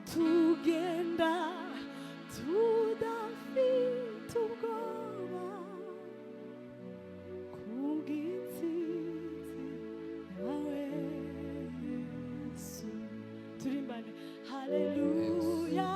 tugenda tudafite ubwoba kubw'intsinzi yawe Yesu. Turimbane haleluya.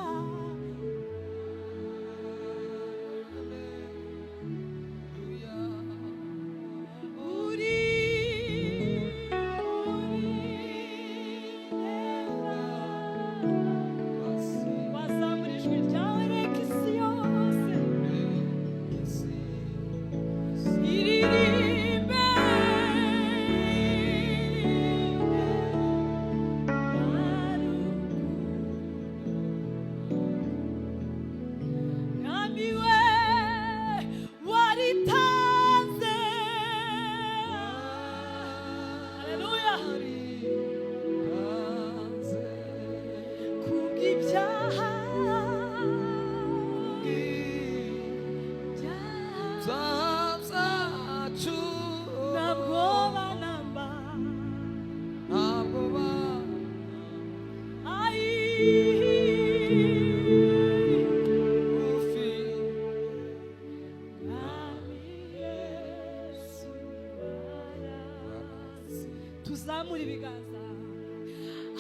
Tuzamura ibiganza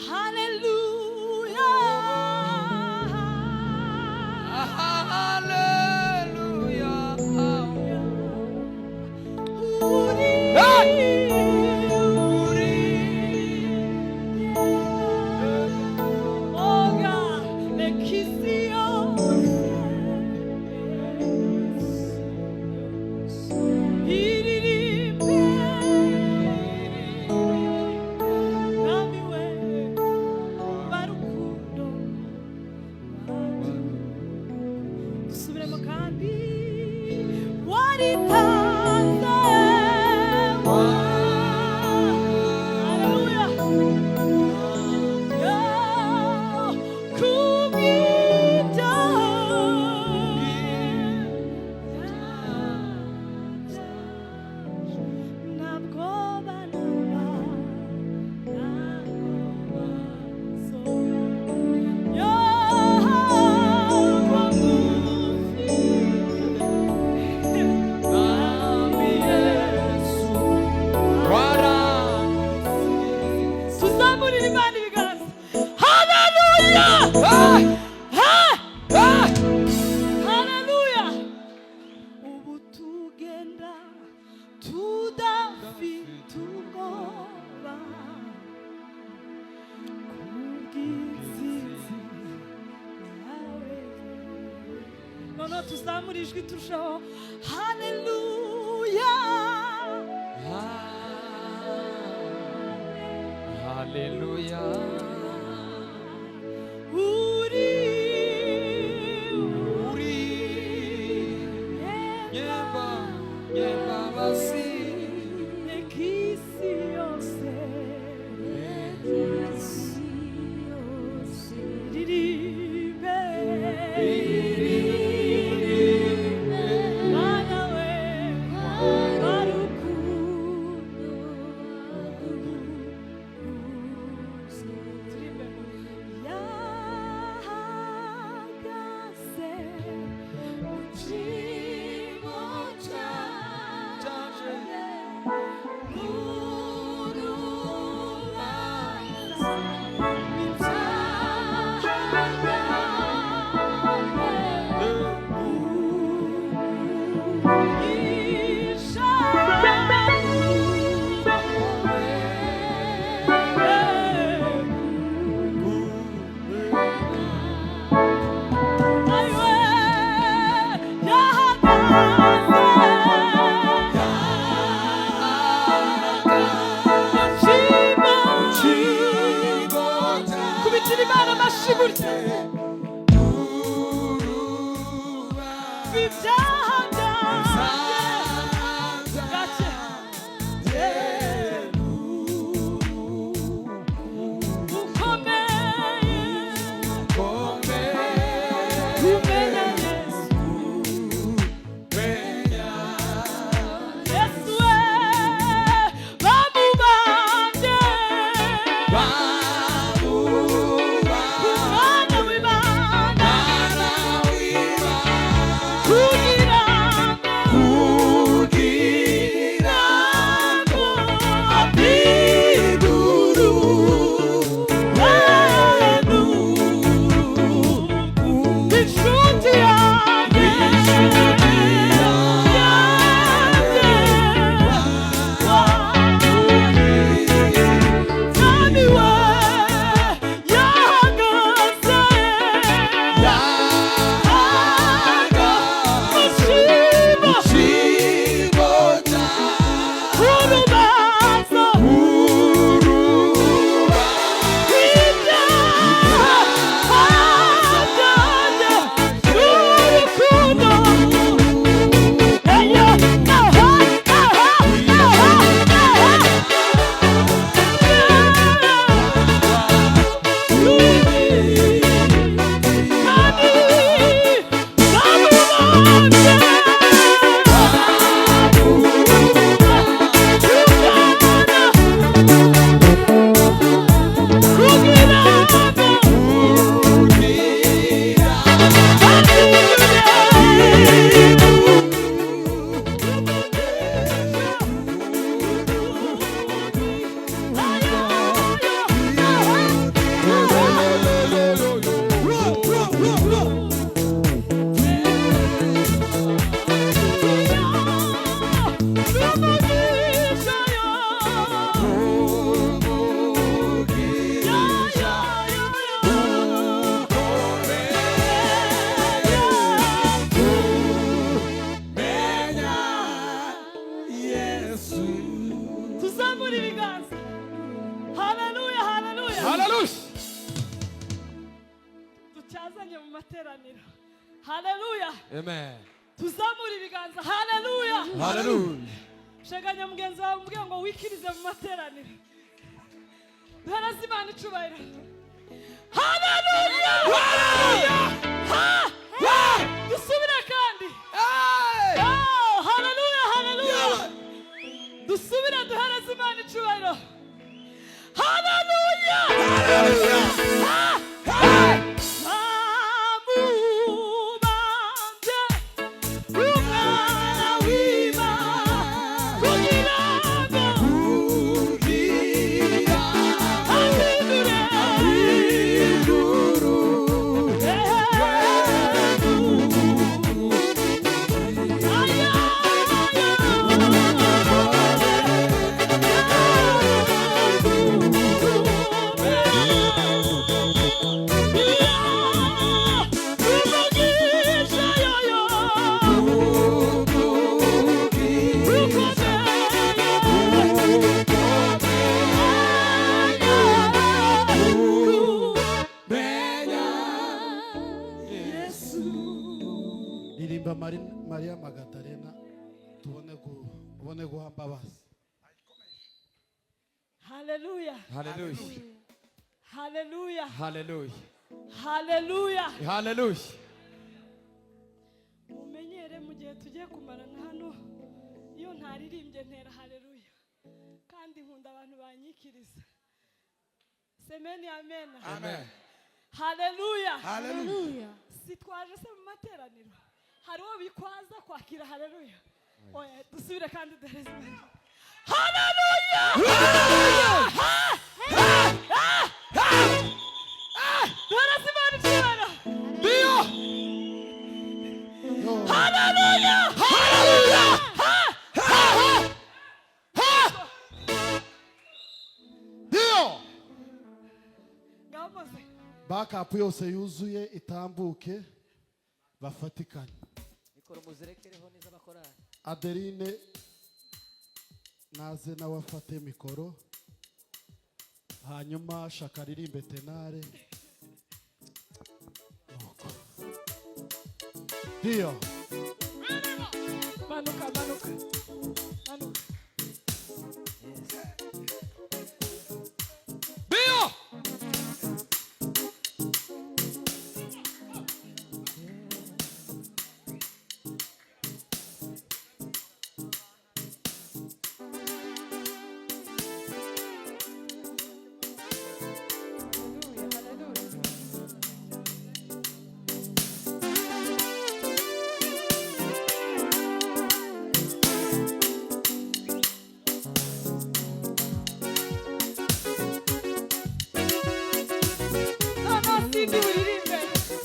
haleluya haleluya. Tuzamura ijwi turushaho haleluya haleluya. uri nyemba basi nekisi yose diribe haleluya Hallelujah. ducyazanye mu materaniro haleluya Amen. tuzamura ibiganza haleluya Hallelujah. sheganya mugenzi wawe umubwire ngo wikirize mu materaniro duhereze Imana icubahiro haleluya dusubire kandi haleluya haleluya dusubire duhereze Imana icubahiro haleluya Maria Magdalena tubone guhamba basi. Hallelujah. Hallelujah. Hallelujah. Hallelujah. Hallelujah. Hallelujah. Mumenyere mu gihe tugiye kumarana hano iyo ntaririmbye ntera haleluya kandi nkunda abantu banyikiriza. Semeni amen. Amen. Hallelujah. Hallelujah. Sitwaje se mu materaniro. Hariho bikwaza kwakira haleluya. Oya dusubire kandi duhereze Imana. Hallelujah. Duhereze Imana icubahiro. Dio. Hallelujah. Hallelujah. Dio. Ngamoze. Backup yose yuzuye itambuke bafatikanye. Mikoro muzirekereho neza bakorana. Adeline naze nawe afate mikoro hanyuma Shaka ririmbe tenare. Dio. Manuka. Dio.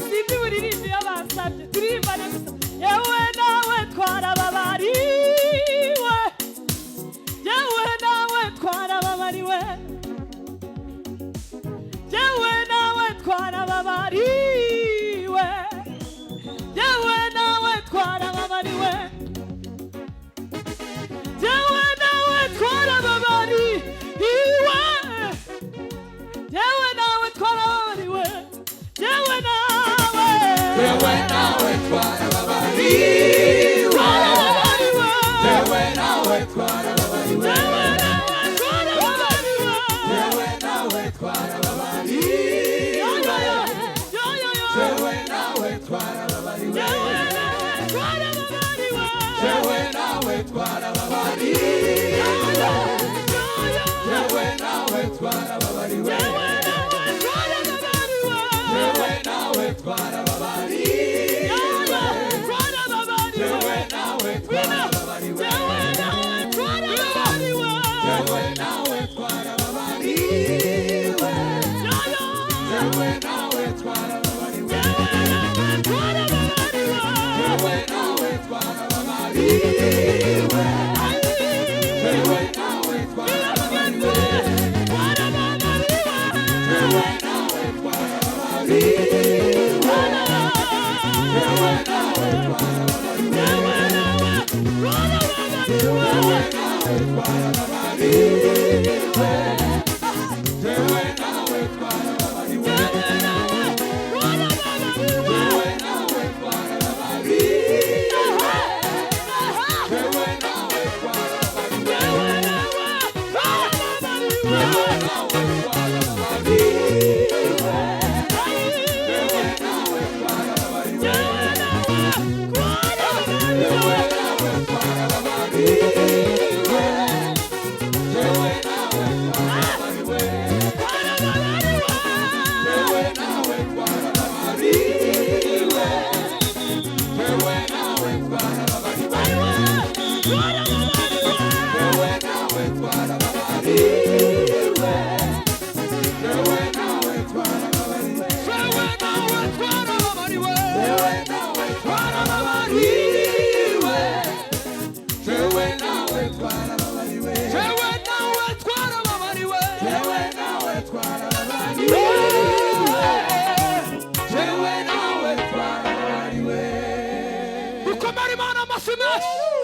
Sindi uririmbe yabansabye turirimbane gusa yewe nawe twarababariwe yewe nawe twarababariwe yewe nawe twarababariwe yewe nawe twarababariwe yewe nawe twarababariwe yewe nawe twarababariwe yewe nawe twarababariwe. Yewe nawe twarababariwe. Yewe nawe twarababariwe. Yewe nawe twarababariwe. Yewe nawe twarababariwe. Yewe nawe twarababariwe. Yewe nawe twarababariwe. Yewe nawe twarababariwe. Yewe nawe twarababariwe. Yewe nawe twarababariwe. Yewe nawe twarababariwe. Yewe nawe twarababariwe. Yewe nawe twarababariwe.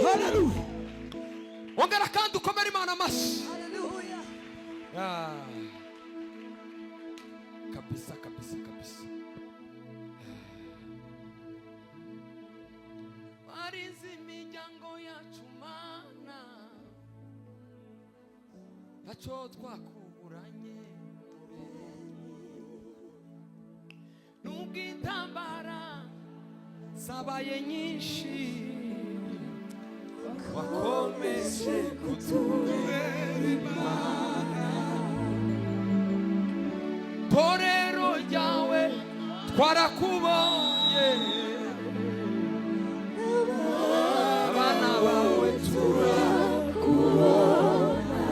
Hallelujah. Ongera kandi ukomere Imana amashyi. Kabisa kabisa kabisa. Warizi imiryango yacu Mana, ntacyo twakuburanye nubwo intambara zabaye nyinshi, wakomeje kutubera Imana. Torero ryawe twarakubonye, abana bawe turakubona,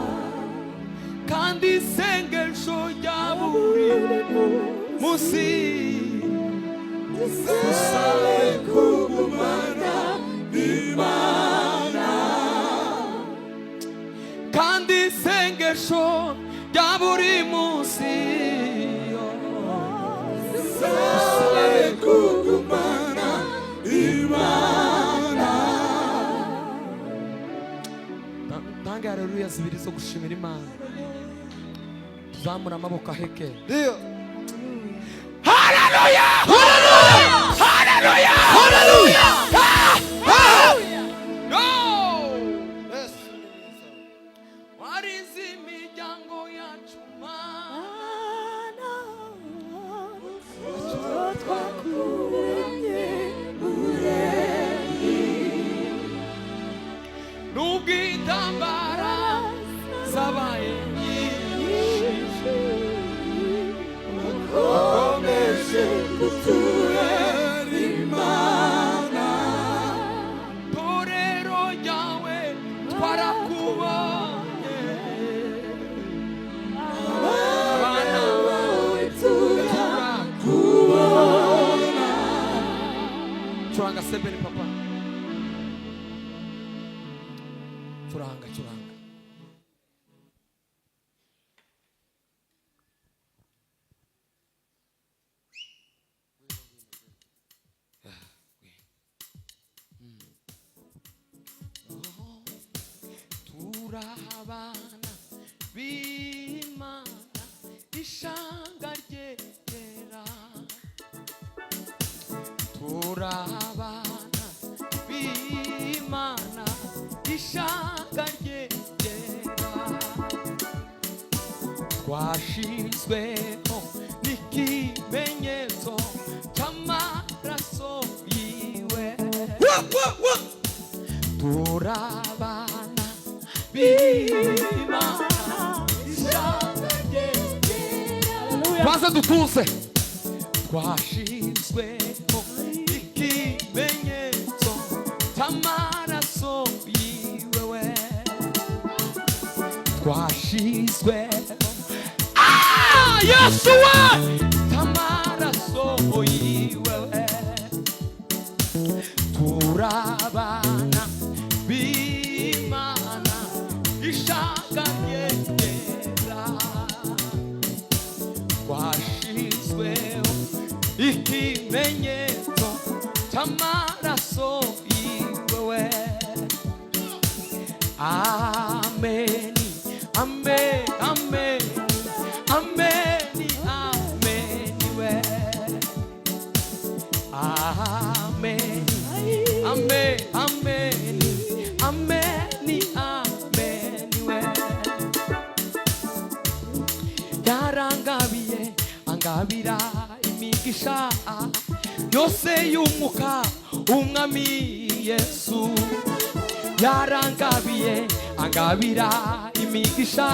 kandi isengesho rya buri munsi dusabe kugumana n'Imana, kandi isengesho rya buri munsi dusabe kugumana n'Imana. Tanga haleluya zibiri zo gushimira Imana. Tuzamura amaboko aheke. Haleluya! Haleluya! Haleluya! Haleluya! Go! Yes. Warizi imiryango yacu Mana, twakubenye ureni, nubwo intambara zabaye nyinshi, wakomeje kutubera Imana. Torero ryawe twarakubonye, abana bawe turakubona. Curanga sebeni papa, curanga curanga. Turabana b'Imana, ishanga ryera. Turabana b'Imana, ishanga ryera. Twashizweho n'ikimenyetso cy'amaraso yiwe. Turabana b'Imana, ishanga ryera. Twaze dutuse. Twashizweho ikimenyetso cy'amaraso yiwe. Twashizweho Yesu we cy'amaraso yiwe. Turabana b'Imana, ishanga ryera. Twashizweho ikimenyetso cy'amaraso yiwe. Amen, amen, amen, amen, amen, we. Amen, amen, amen, amen, amen, we. Yarangabiye angabira imigisha yose y'umwuka umwami Yesu. Yarangabiye angabira imigisha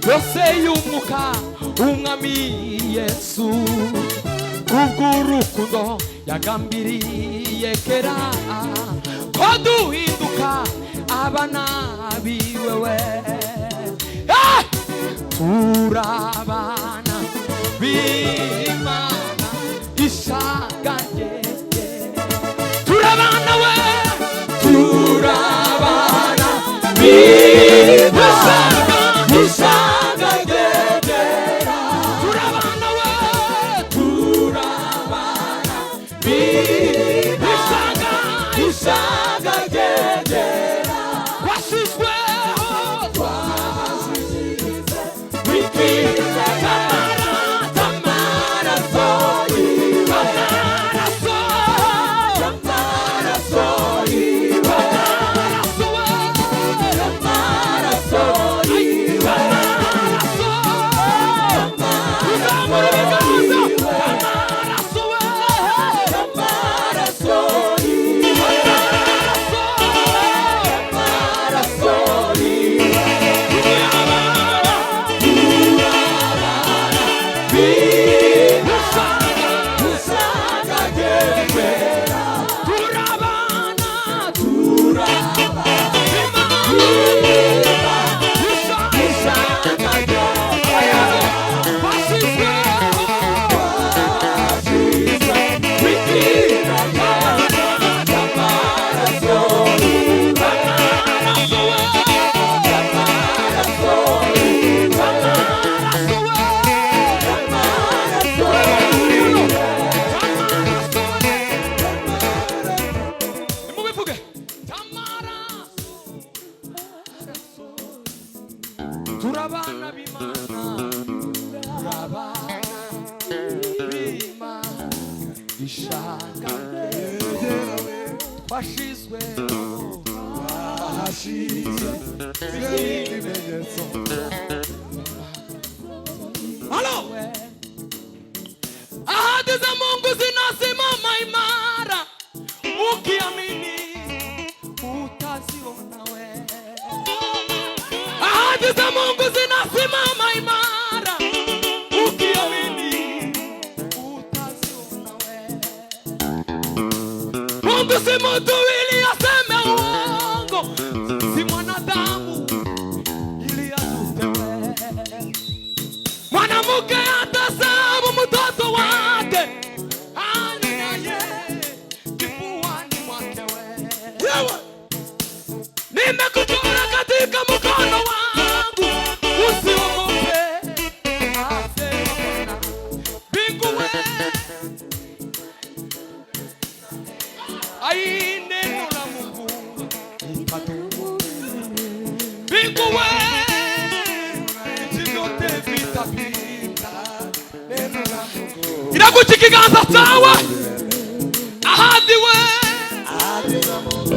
yose y'umwuka umwami Yesu. Kubw'urukundo yagambiriye kera ko duhinduka abana biwe. Turabana b'Imana, ishanga ryera. Turabana we, turabana b'Imana, ishanga ryera. Turabana we, turabana b'Imana, ishanga abana b'Imana ishaka bashizwe bahashize ibimenyetso. Halo, ahadi za Mungu zinasimama imara, ukiamini utaziona wewe. Ahadi za Mungu zinasimama imara, ukiamini utaziona wewe. Mungu si mtu ili aseme uongo, si mwanadamu ili atute wewe. Mwanamke atasabu mtoto wake anaye kifuani mwake wewe. Nimekuchora katika mkono wangu, usiogope, asema Bwana. Mbingu wewe, ai neno la Mungu litadumu. Mbingu wewe, nchi zote vitapita. Neno la Mungu inakuja kiganza sawa. Ahadi wewe, ahadi za Mungu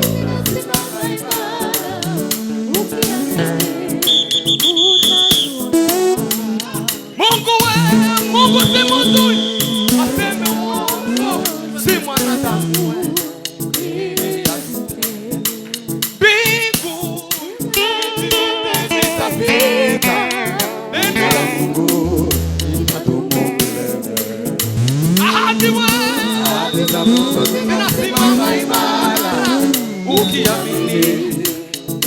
Mungu si mzuri aseme uongo, si mwanadamu. Mbingu zitapita, neno la Mungu litadumu milele. Ahadi za Mungu zinasimama imara, ukiamini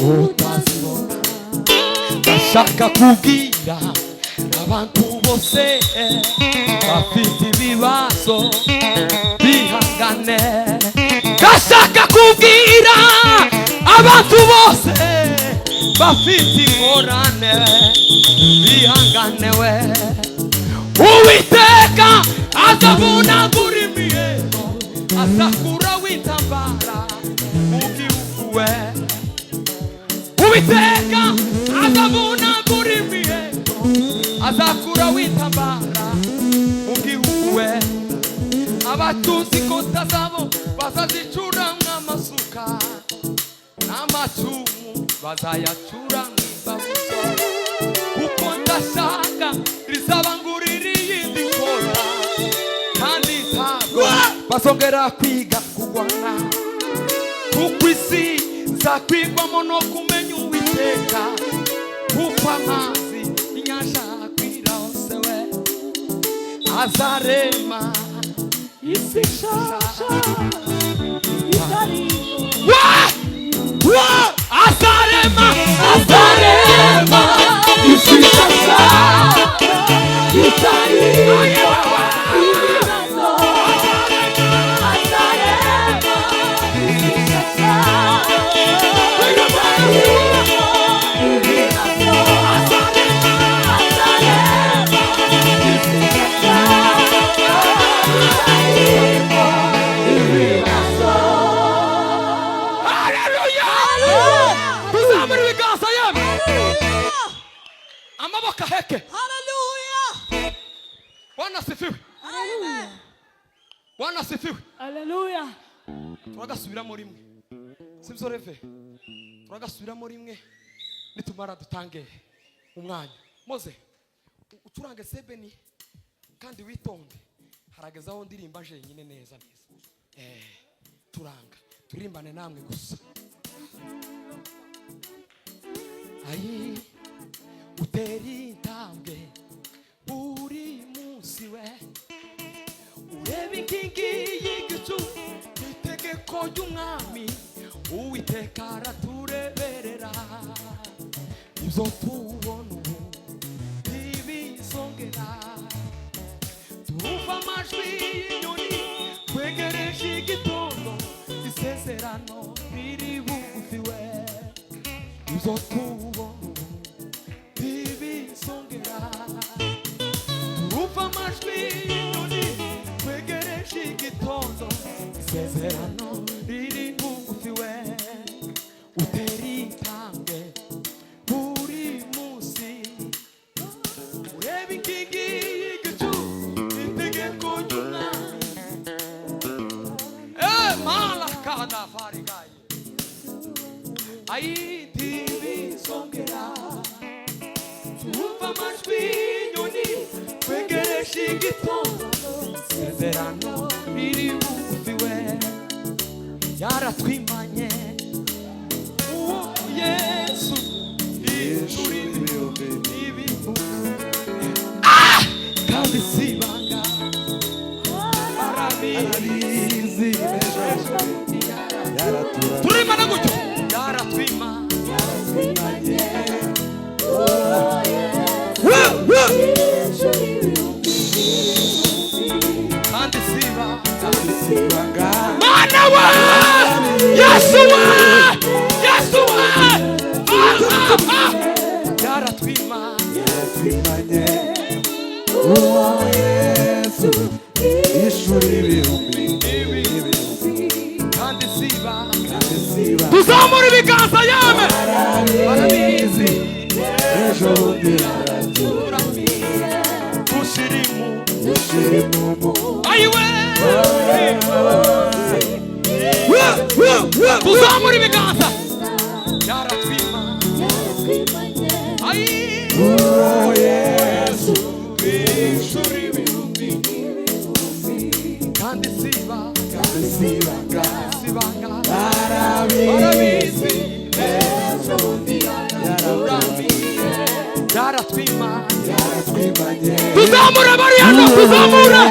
utaziona. Ndashaka kubwira abantu bose bafite ibibazo bihangane. Ndashaka kubwira abantu bose bafite ingorane bihangane we. Uwiteka azabunagura imiheto, azakura witambara mu gihugu we. Uwiteka azabunagura imiheto, azakura witambara mu gihugu we. Abatuzi kota zabo bazazicura nk'amasuka, n'amacumu bazayacura nk'imbabuzo. Kuko ndashaka rizabangurira iyindi kota, kandi ntabwo bazongera kwiga kurwana. Kuko isi zakwigwamo no kumenya Uwiteka, kuko amazi inyanja akwira hose we. Azarema isi nshasha itariho. Azarema isi nshasha itariho. Amaboko heke. Hallelujah. Bwana sifiwe. Hallelujah. Bwana sifiwe. Hallelujah. Turagasubiramo rimwe. Sibyo reve. Turagasubiramo rimwe nitumara dutange umwanya. Moze ucurange sebeni kandi witonde. Haragezaho ndirimba nje nyine neza neza. Turanga. Turimbane namwe gusa. Ayi uteri intambwe buri munsi we. Ureba inkingi y'igicu itegeko ry'umwami, Uwiteka aratureberera. Ibyo tubona ubu ntibizongera. Turumva amajwi y'inyoni twegereje igitondo, isezerano riri bugufi we. Ibyo tubona ubu ntibizongera. Turumva amajwi y'inyoni twegereje igitondo, isezerano riri bugufi we. Uteri intambwe buri munsi, ureba inkingi igitondo sezerano riri bugufi we yaratwimanye uwo Yesu ishuri ibintu kandi sibanga arabizi turimana gutyo yaratwimanye kandi sibanga mana wa Yesu wa yaratwimanye uwo Yesu ishuri ibihumbi kandi sibanga tuzamura ibiganza yame barabizi ejo bundi araturamiye dushirimu ayiwe tuzamura ibiganza yaratwimanye uwo Yesu ishuri ibihumbi kandi sibanga barabizi ejo bundi araturamiye yaratwimanye tuzamura bari hano tuzamura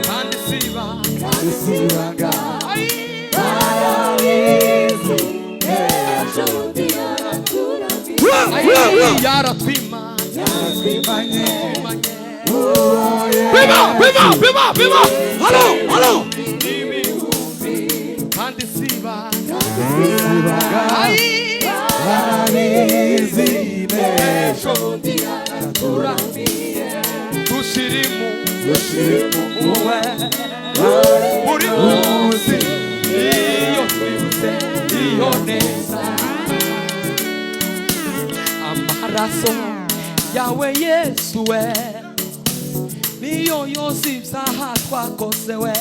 kandi sibanga barabizi ejo bundi araturamiye yaratwimanye Bima! Halo! Kandi sibanga barabizi ejo bundi araturamiye dushirimu uwe buri munsi iyo twibutse iyo neza amaraso yawe Yesu we niyo yose ibyaha twakoze we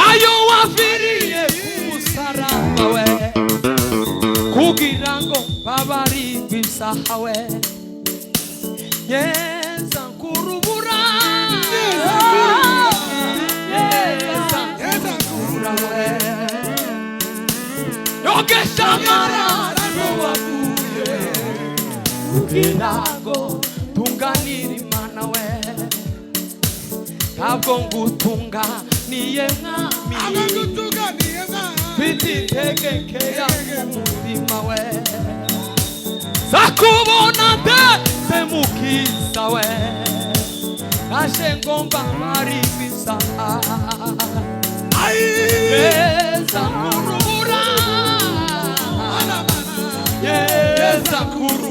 ayo waviriye umusaraba we kugira ngo babarirwe ibyaha we yeza kurubura we yogesha amaraso wavuye kugira ngo tunganire Imana we ntabwo ngutunganiye mwami mfite integekeya umutima we zakubona ndetse mukiza we naje ngomba marimba isaha yeza kurubura yeza kurubura